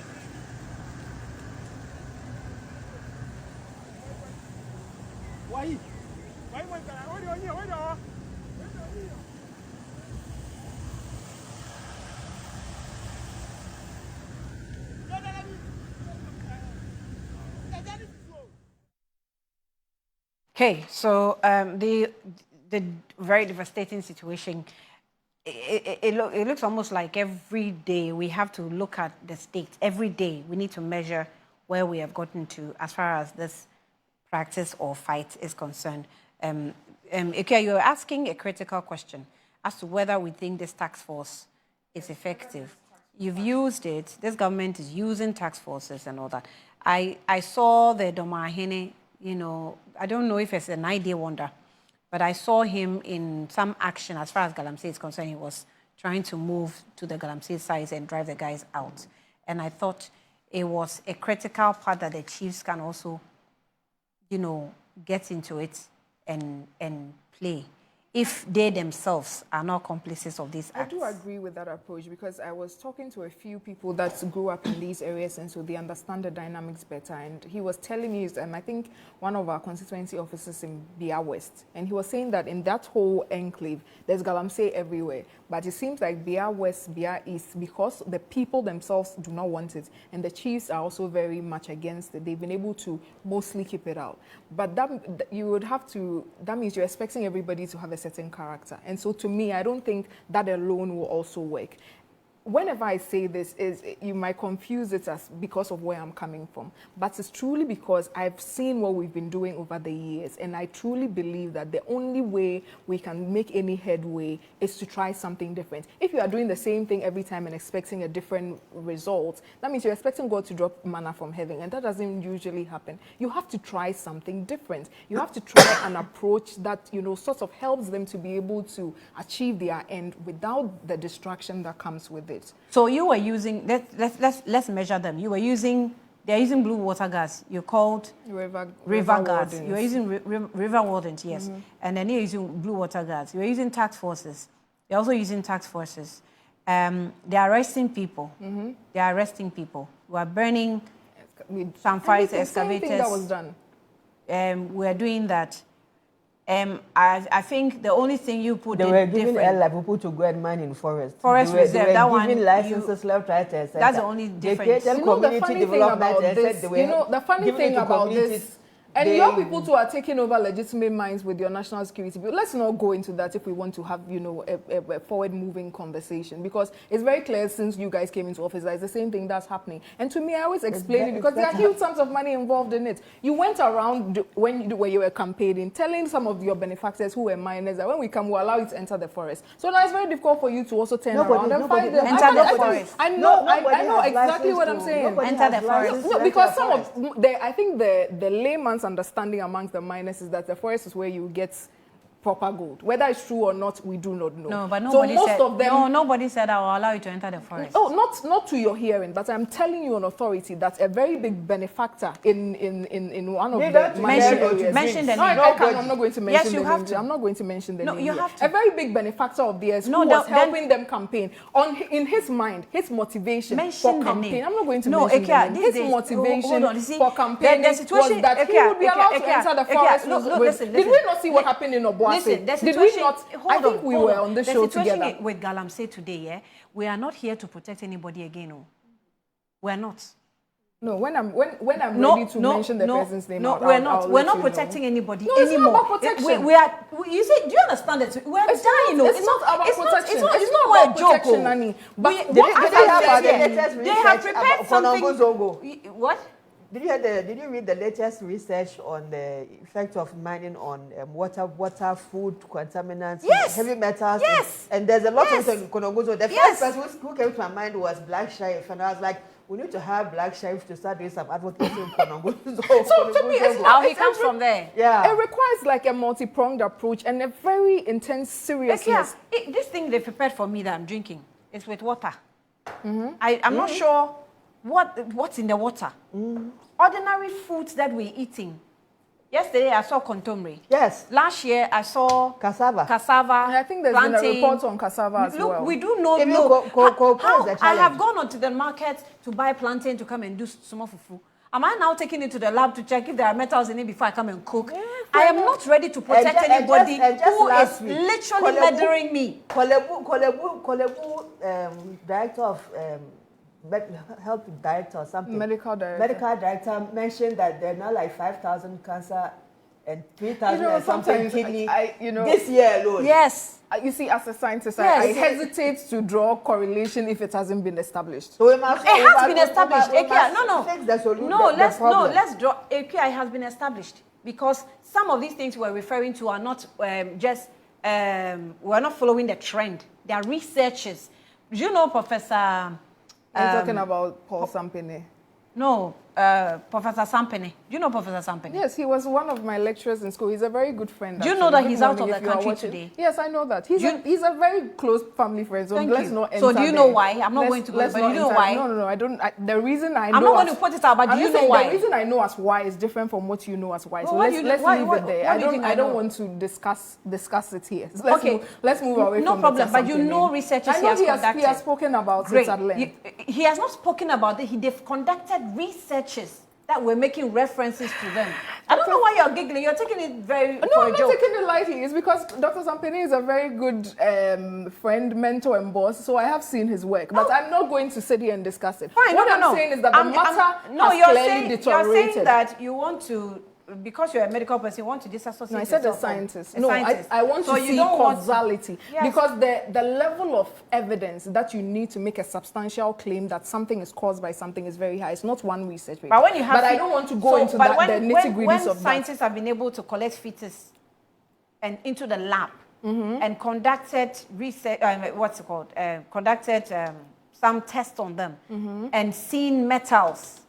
S5: Okay, so the very devastating situation. It looks almost like every day we have to look at the state. Every day we need to measure where we have gotten to as far as this practice or fight is concerned. Ekua, you're asking a critical question as to whether we think this task force is effective. You've used it. This government is using task forces and all that. I saw the Domahene, you know, I don't know if it's an idea wonder, but I saw him in some action as far as galamsey is concerned. He was trying to move to the galamsey side and drive the guys out. And I thought it was a critical part that the chiefs can also, you know, get into it and play if they themselves are not complices of these acts.
S8: I do agree with that approach because I was talking to a few people that grew up in these areas and so they understand the dynamics better. And he was telling me, I think one of our constituency officers in Bia West, and he was saying that in that whole enclave, there's galamsey everywhere. But it seems like Bia West, Bia East, because the people themselves do not want it, and the chiefs are also very much against it, they've been able to mostly keep it out. But that you would have to, that means you're expecting everybody to have a certain character. And so to me, I don't think that alone will also work. Whenever I say this, you might confuse it as because of where I'm coming from. But it's truly because I've seen what we've been doing over the years. And I truly believe that the only way we can make any headway is to try something different. If you are doing the same thing every time and expecting a different result, that means you're expecting God to drop manna from heaven. And that doesn't usually happen. You have to try something different. You have to try an approach that, you know, sort of helps them to be able to achieve their end without the distraction that comes with it.
S5: So you were using, let's measure them. You were using, they're using blue water gas. You called river gas.
S8: Wardens.
S5: You were using river wardens, yes. And then you're using blue water gas. You're using task forces. They're also using task forces. They're arresting people. They're arresting people. We're burning some fires, excavators.
S8: Same thing that was done.
S5: We're doing that. I think the only thing you put
S7: they were giving people to go and mine in forest.
S5: Forest reserve, that one.
S7: Giving licenses left, right, and center.
S5: That's the only difference.
S7: They created community development and said they were.
S8: You know, the funny thing about this. And your people too are taking over legitimate mines with your national security. But let's not go into that if we want to have, you know, a forward-moving conversation. Because it's very clear since you guys came into office that it's the same thing that's happening. And to me, I always explain it because there are huge sums of money involved in it. You went around when you were campaigning, telling some of your benefactors who were miners that when we come, we'll allow you to enter the forest. So now it's very difficult for you to also turn around and find them.
S5: Enter the forest.
S8: I know exactly what I'm saying.
S5: Enter the forest.
S8: No, because some of I think the layman's understanding amongst the miners is that the forest is where you get proper gold. Whether it's true or not, we do not know.
S5: No, but nobody
S8: so
S5: said,
S8: of them,
S5: no, nobody said I will allow you to enter the forest.
S8: Oh, not to your hearing, but I'm telling you on authority that a very big benefactor in one of the
S5: mention the name.
S8: I'm not going to mention
S5: yes, you have to.
S8: I'm not going to mention the name.
S5: No, you have to.
S8: A very big benefactor of theirs who was helping them campaign. In his mind, his motivation for campaign. I'm not going to mention the name. His motivation for campaigning was that he would be allowed to enter the forest. Did we not see what happened in Obuasi?
S5: Listen,
S8: did we not? I think we were on the show together.
S5: The situation with galamsey today, yeah, we are not here to protect anybody again. No, we are not.
S8: No, when I'm ready to mention the person's name,
S5: we're not. We're not protecting anybody anymore.
S8: It's not about protection.
S5: We are. You see? Do you understand that we're dying?
S8: It's not about protection.
S5: It's not about
S8: protection, Nani. But
S5: they have prepared something. What?
S7: Did you read the latest research on the effect of mining on water, food, contaminants, heavy metals?
S5: Yes.
S7: And there's a lot of things going on. The first person who came to my mind was black sheriff, and I was like, we need to have black sheriff to start doing some advocacy in Konongo.
S8: So to me,
S5: he comes from there.
S7: Yeah.
S8: It requires like a multi-pronged approach and a very intense seriousness.
S5: This thing they prepared for me that I'm drinking is with water. I'm not sure what's in the water. Ordinary foods that we're eating. Yesterday I saw contomere.
S7: Yes.
S5: Last year I saw
S7: cassava.
S8: And I think there's been a report on cassava as well.
S5: Look, we do not know how I have gone onto the market to buy plantain to come and do small fufu. Am I now taking it to the lab to check if there are metals in it before I come and cook? Yeah, I am not ready to protect anybody who is literally murdering me.
S7: Kolebu, director of health director or something.
S8: Medical
S7: director mentioned that there are now like 5,000 cancer and 3,000 and something kidney this year alone.
S5: Yes.
S8: You see, as a scientist, I hesitate to draw correlation if it hasn't been established.
S5: So it has been established. Let's draw. AQI has been established because some of these things we're referring to are not we're not following the trend. They are researchers. Do you know Professor?
S8: I'm talking about Paul Sampene.
S5: No, Professor Sampene. Do you know Professor Sampene?
S8: Yes, he was one of my lecturers in school. He's a very good friend.
S5: Do you know that he's out of the country today?
S8: Yes, I know that. He's a very close family friend. So let's not enter.
S5: So do you know why? I'm not going to go, but you know why?
S8: No, I don't. The reason I know.
S5: I'm not going to put it out, but do you know why?
S8: The reason I know as why is different from what you know as why. So let's leave it there. I don't want to discuss it here.
S5: Okay.
S8: Let's move away from that.
S5: No problem, but you know researchers he has conducted.
S8: He has spoken about it at length.
S5: He has not spoken about it. They've conducted researches that we're making references to them. I don't know why you're giggling. You're taking it very
S8: No, I'm not taking it lightly. It's because Dr. Sampene is a very good friend, mentor, and boss, so I have seen his work. But I'm not going to sit here and discuss it.
S5: Fine,
S8: what I'm saying is that the matter has clearly deteriorated.
S5: You're saying that you want to, because you're a medical person, you want to disassociate
S8: No, I said a scientist. I want to see causality.
S5: Yes.
S8: Because the level of evidence that you need to make a substantial claim that something is caused by something is very high. It's not one research paper.
S5: But when you have
S8: I don't want to go into the nitty-gritties of that.
S5: When scientists have been able to collect fetus and into the lab and conducted research, conducted some tests on them and seen metals.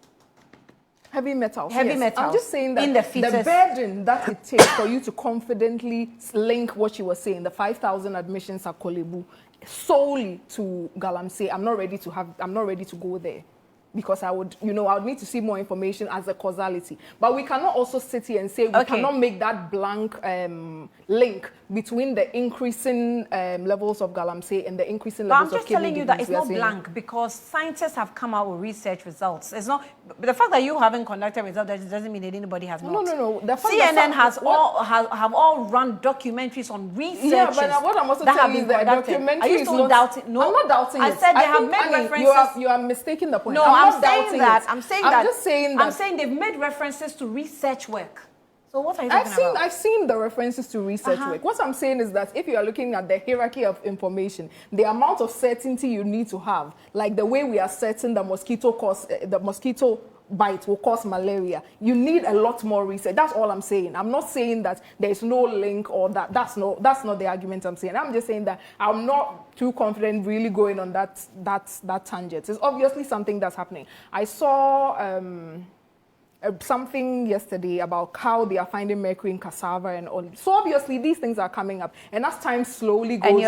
S8: Heavy metals.
S5: Metals.
S8: I'm just saying that
S5: in the
S8: burden that it takes for you to confidently link what you were saying, the 5,000 admissions at Kolebu, solely to galamsey. I'm not ready to go there. Because I would need to see more information as a causality. But we cannot also sit here and say we cannot make that blank link between the increasing levels of galamsey and the increasing levels of kidney disease.
S5: But I'm just telling you that it's not blank because scientists have come out with research results. It's not the fact that you haven't conducted results doesn't mean that anybody has not.
S8: No.
S5: CNN have all run documentaries on research.
S8: Yeah, but what I'm also telling you is that documentary is not
S5: doubting. No,
S8: I'm not doubting it.
S5: I said they have made references.
S8: You are mistaking the point.
S5: No, I'm saying that. I'm
S8: just saying that.
S5: I'm saying they've made references to research work. So what are you talking about?
S8: I've seen the references to research work. What I'm saying is that if you are looking at the hierarchy of information, the amount of certainty you need to have, like the way we are certain the mosquito bite will cause malaria, you need a lot more research. That's all I'm saying. I'm not saying that there is no link or that. That's not the argument I'm saying. I'm just saying that I'm not too confident really going on that tangent. It's obviously something that's happening. I saw something yesterday about how they are finding mercury in cassava and all. So obviously these things are coming up, and as time slowly goes
S5: and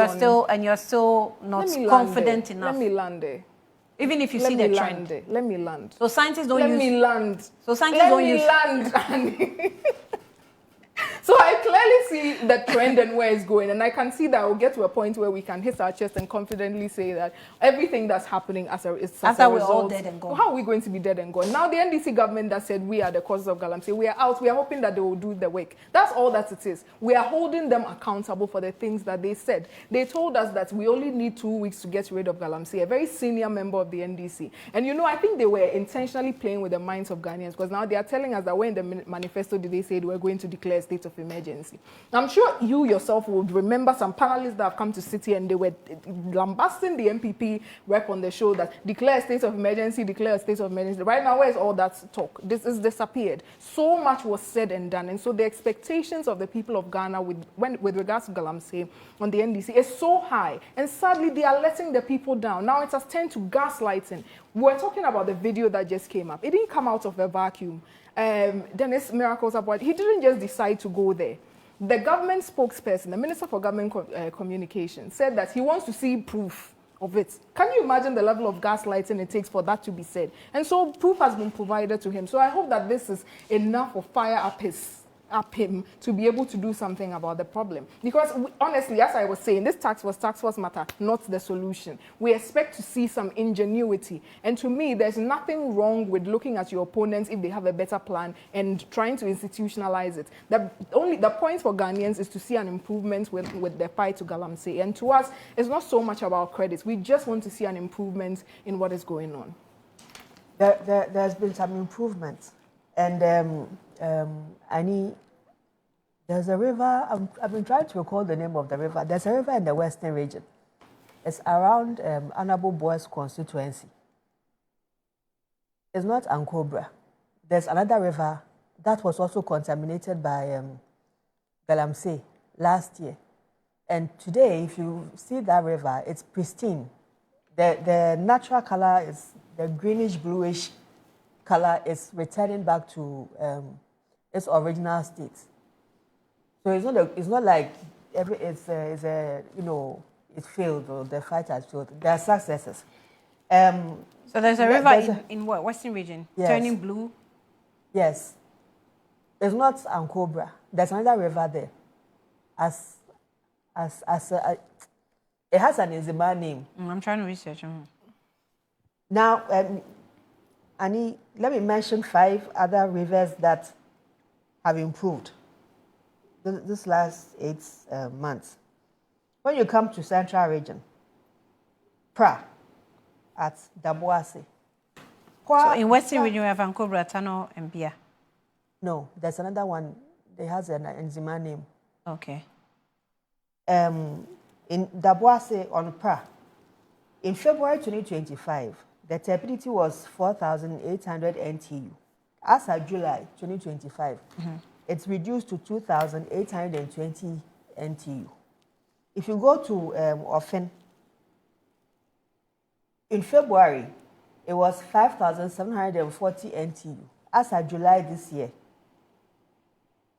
S5: you're still not confident enough.
S8: Let me land there.
S5: Even if you see the trend.
S8: Let me land.
S5: So scientists don't
S8: Let me land.
S5: So scientists don't use.
S8: Let me land. So I clearly see the trend and where it's going, and I can see that we'll get to a point where we can hit our chest and confidently say that everything that's happening as a result.
S5: We're all dead and gone.
S8: How are we going to be dead and gone? Now the NDC government that said we are the causes of galamsey, we are out. We are hoping that they will do the work. That's all that it is. We are holding them accountable for the things that they said. They told us that we only need 2 weeks to get rid of galamsey, a very senior member of the NDC. And I think they were intentionally playing with the minds of Ghanaians, because now they are telling us that when the manifesto did they say they were going to declare a state of emergency. I'm sure you yourself would remember some panelists that have come to city and they were lambasting the NPP rep on the show that declare a state of emergency, declare a state of emergency. Right now, where's all that talk? This is disappeared. So much was said and done. And so the expectations of the people of Ghana with regards to galamsey on the NDC is so high. And sadly, they are letting the people down. Now it has turned to gaslighting. We're talking about the video that just came up. It didn't come out of a vacuum. Denis miracles about. He didn't just decide to go there. The government spokesperson, the Minister for Government Communication, said that he wants to see proof of it. Can you imagine the level of gaslighting it takes for that to be said? And so proof has been provided to him. So I hope that this is enough of fire up his up him to be able to do something about the problem. Because honestly, as I was saying, this tax force matter, not the solution. We expect to see some ingenuity. And to me, there's nothing wrong with looking at your opponents if they have a better plan and trying to institutionalize it. The point for Ghanaians is to see an improvement with the fight to galamsey. And to us, it's not so much about credits. We just want to see an improvement in what is going on.
S7: There's been some improvements. And there's a river, I've been trying to recall the name of the river. There's a river in the Western region. It's around Honorable Boy's constituency. It's not Ankobra. There's another river that was also contaminated by galamsey last year. And today, if you see that river, it's pristine. The natural color is the greenish, bluish color is returning back to its original state. So it's not like it's failed or the fight has failed. There are successes.
S5: So there's a river in what, Western region?
S7: Yes.
S5: Turning blue?
S7: Yes. It's not Ankobra. There's another river there. It has an Nzima name.
S5: I'm trying to research.
S7: Now, Annie, let me mention 5 other rivers that have improved this last 8 months. When you come to Central Region, Pra at Daboase.
S5: So in Western Region, we have Ankobra, Tano, and Bia.
S7: No, there's another one. It has an Nzima name.
S5: Okay.
S7: In Daboase on Pra, in February 2025, the turbidity was 4,800 NTU. As of July 2025, it's reduced to 2,820 NTU. If you go to Ofen, in February, it was 5,740 NTU. As of July this year,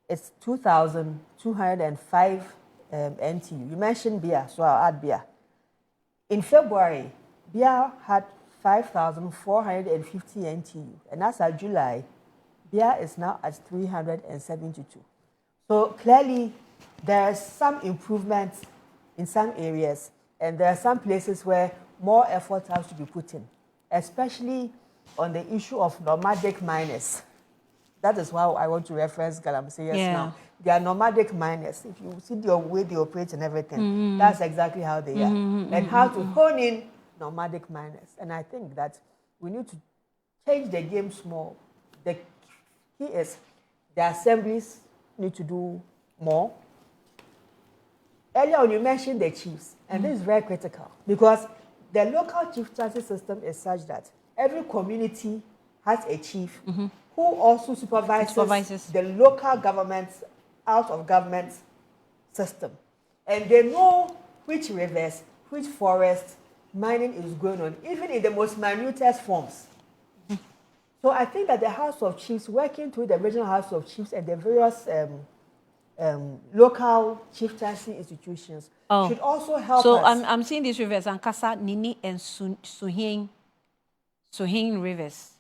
S7: it's 2,205 NTU. You mentioned Bia, so I'll add Bia. In February, Bia had 5,450 NTU, and as of July, Bia is now at 372. So clearly, there's some improvement in some areas, and there are some places where more effort has to be put in, especially on the issue of nomadic miners. That is why I want to reference galamsey now. They are nomadic miners. If you see the way they operate and everything, that's exactly how they are. And how to hone in nomadic miners. And I think that we need to change the game small. The key is the assemblies need to do more. Earlier on, you mentioned the chiefs, and this is very critical because the local chieftaincy system is such that every community has a chief who also supervises the local government's out-of-government system. And they know which rivers, which forests mining is going on, even in the most minutest forms. So I think that the House of Chiefs, working through the regional House of Chiefs and the various local chieftaincy institutions, should also help us.
S5: So I'm seeing these rivers, Ankasa, Nini, and Suhin rivers.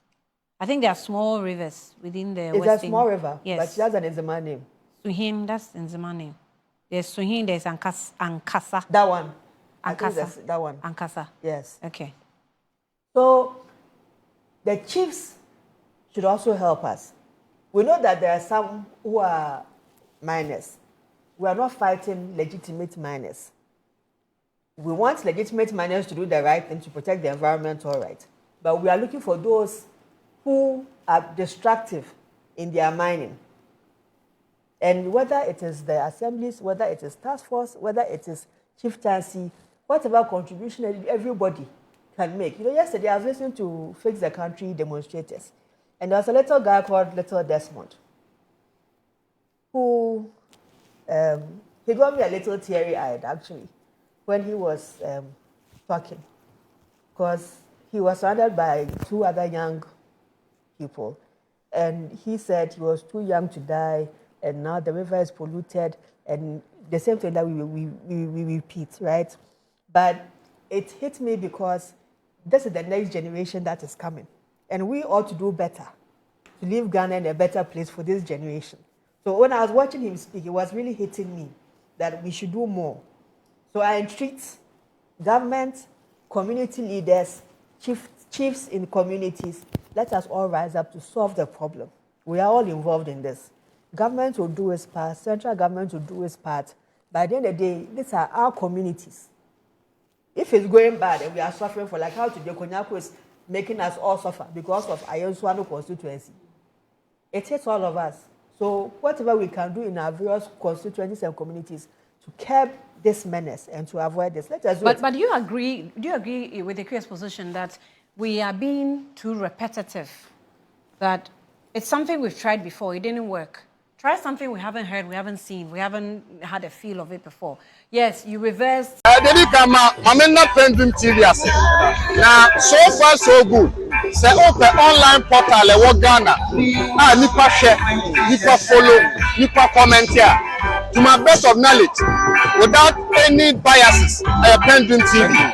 S5: I think they are small rivers within the Western.
S7: It's a small river,
S5: yes.
S7: but that's an Nzima name.
S5: Suhin, that's Nzima name. There's Suhin, there's Ankasa.
S7: That one.
S5: Ankasa.
S7: That one.
S5: Ankasa.
S7: Yes.
S5: Okay.
S7: So the chiefs should also help us. We know that there are some who are miners. We are not fighting legitimate miners. We want legitimate miners to do the right thing to protect the environment, all right. But we are looking for those who are destructive in their mining. And whether it is the assemblies, whether it is task force, whether it is chieftaincy, whatever contribution everybody can make. You know, yesterday I was listening to Fix the Country demonstrators, and there was a little guy called Little Desmond, who he got me a little teary-eyed actually when he was talking, because he was surrounded by 2 other young people, and he said he was too young to die, and now the river is polluted, and the same thing that we repeat, right? But it hit me because this is the next generation that is coming, and we ought to do better to leave Ghana in a better place for this generation. So when I was watching him speak, it was really hitting me that we should do more. So I entreat government, community leaders, chiefs in communities, let us all rise up to solve the problem. We are all involved in this. Government will do its part, central government will do its part. By the end of the day, these are our communities. If it's going bad and we are suffering for, like how today Konyako is making us all suffer because of Ayenswano constituency, it hits all of us. So whatever we can do in our various constituencies and communities to curb this menace and to avoid this, let us do it.
S5: But do you agree with Ekua's position that we are being too repetitive? That it's something we've tried before, it didn't work. Try something we haven't heard, we haven't seen, we haven't had a feel of it before. Yes, you reversed.
S9: Denis, I'm not PENDREAM TV. Now, so far so good. Say open online portal e Ghana. Nipa share, nipa follow, nipa comment here. To my best of knowledge, without any biases, PENDREAM TV.